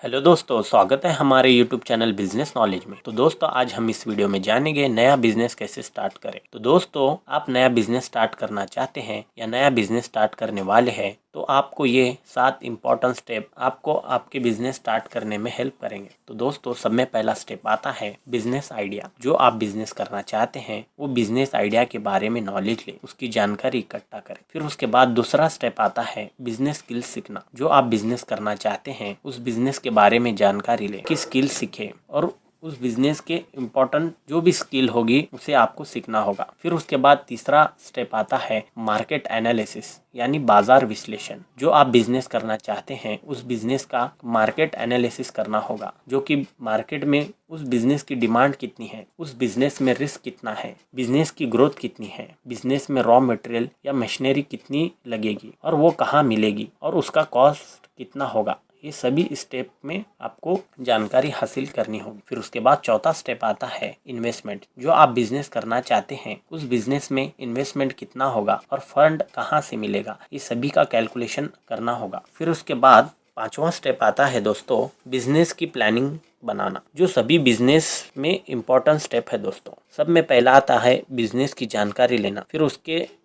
Hello दोस्तों, स्वागत है हमारे यूट्यूब चैनल बिजनेस नॉलेज में। तो दोस्तों, आज हम इस वीडियो में जानेंगे नया बिजनेस कैसे स्टार्ट करें। तो दोस्तों, आप नया बिजनेस स्टार्ट करना चाहते हैं या नया बिजनेस स्टार्ट करने वाले हैं तो आपको ये 7 इम्पोर्टेंट स्टेप आपको आपके बिजनेस स्टार्ट करने में हेल्प करेंगे। तो दोस्तों, सब में पहला स्टेप आता है बिजनेस आइडिया। जो आप बिजनेस करना चाहते हैं वो बिजनेस आइडिया के बारे में नॉलेज ले, उसकी जानकारी इकट्ठा करें। फिर उसके बाद दूसरा स्टेप आता है बिजनेस स्किल्स सीखना। जो आप बिजनेस करना चाहते हैं उस बिजनेस के बारे में जानकारी लें, की स्किल सीखें और उस बिजनेस के इम्पोर्टेंट जो भी स्किल होगी उसे आपको सीखना होगा। फिर उसके बाद तीसरा स्टेप आता है मार्केट एनालिसिस यानी बाजार विश्लेषण। जो आप बिजनेस करना चाहते हैं उस बिजनेस का मार्केट एनालिसिस करना होगा, जो कि मार्केट में उस बिजनेस की डिमांड कितनी है, उस बिजनेस में रिस्क कितना है, बिजनेस की ग्रोथ कितनी है, बिजनेस में रॉ मटेरियल या मशीनरी कितनी लगेगी और वो कहाँ मिलेगी और उसका कॉस्ट कितना होगा। ये सभी स्टेप में आपको जानकारी हासिल करनी होगी। फिर उसके बाद चौथा स्टेप आता है इन्वेस्टमेंट। जो आप बिजनेस करना चाहते हैं उस बिजनेस में इन्वेस्टमेंट कितना होगा और फंड कहाँ से मिलेगा, ये सभी का कैलकुलेशन करना होगा। फिर उसके बाद पांचवा स्टेप आता है दोस्तों बिजनेस की प्लानिंग बनाना, जो सभी बिजनेस में इम्पोर्टेंट स्टेप है दोस्तों। सब में पहला आता है बिजनेस की जानकारी लेना, फिर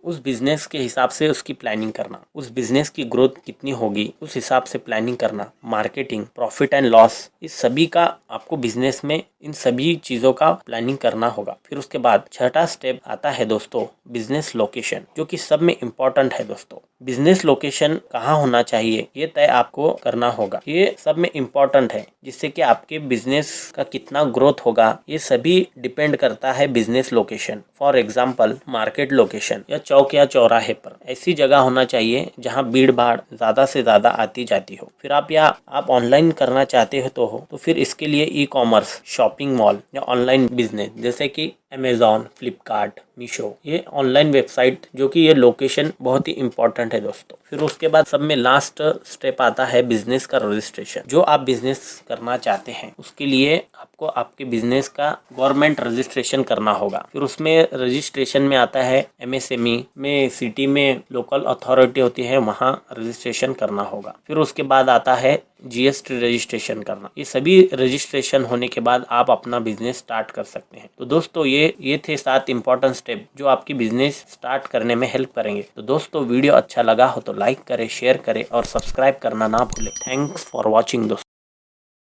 उस बिजनेस के हिसाब से उसकी प्लानिंग करना, उस बिजनेस की ग्रोथ कितनी होगी उस हिसाब से प्लानिंग करना, मार्केटिंग, प्रॉफिट एंड लॉस, इस सभी का आपको बिजनेस में इन सभी चीज़ों का प्लानिंग करना होगा। फिर उसके बाद छठा स्टेप आता है दोस्तों बिजनेस लोकेशन, जो कि सब में इम्पोर्टेंट है दोस्तों। बिजनेस लोकेशन कहाँ होना चाहिए ये तय आपको करना होगा। ये सब में इम्पोर्टेंट है, जिससे कि आपके बिजनेस का कितना ग्रोथ होगा ये सभी डिपेंड करता है business location. For example market location या चौक या चौराहे पर ऐसी जगह होना चाहिए जहाँ भीड़ भाड़ ज़्यादा से ज़्यादा आती जाती हो। फिर आप ऑनलाइन करना चाहते हो तो फिर इसके लिए ई कॉमर्स, शॉपिंग मॉल या ऑनलाइन बिजनेस जैसे कि अमेज़ॉन, फ्लिपकार्ट, मीशो, ये ऑनलाइन वेबसाइट जो कि ये लोकेशन बहुत ही इम्पोर्टेंट है दोस्तों। फिर उसके बाद सब में लास्ट स्टेप आता है बिजनेस का रजिस्ट्रेशन। जो आप बिजनेस करना चाहते हैं उसके लिए आपको आपके बिजनेस का गवर्नमेंट रजिस्ट्रेशन करना होगा। फिर उसमें रजिस्ट्रेशन में आता है एमएसएमई में, सिटी में लोकल अथॉरिटी होती है वहाँ रजिस्ट्रेशन करना होगा। फिर उसके बाद आता है जीएसटी रजिस्ट्रेशन करना। ये सभी रजिस्ट्रेशन होने के बाद आप अपना बिजनेस स्टार्ट कर सकते हैं। तो दोस्तों ये थे 7 इम्पोर्टेंट स्टेप जो आपकी बिजनेस स्टार्ट करने में हेल्प करेंगे। तो दोस्तों वीडियो अच्छा लगा हो तो लाइक करें, शेयर करें और सब्सक्राइब करना ना भूलें। थैंक्स फॉर वॉचिंग दोस्तों।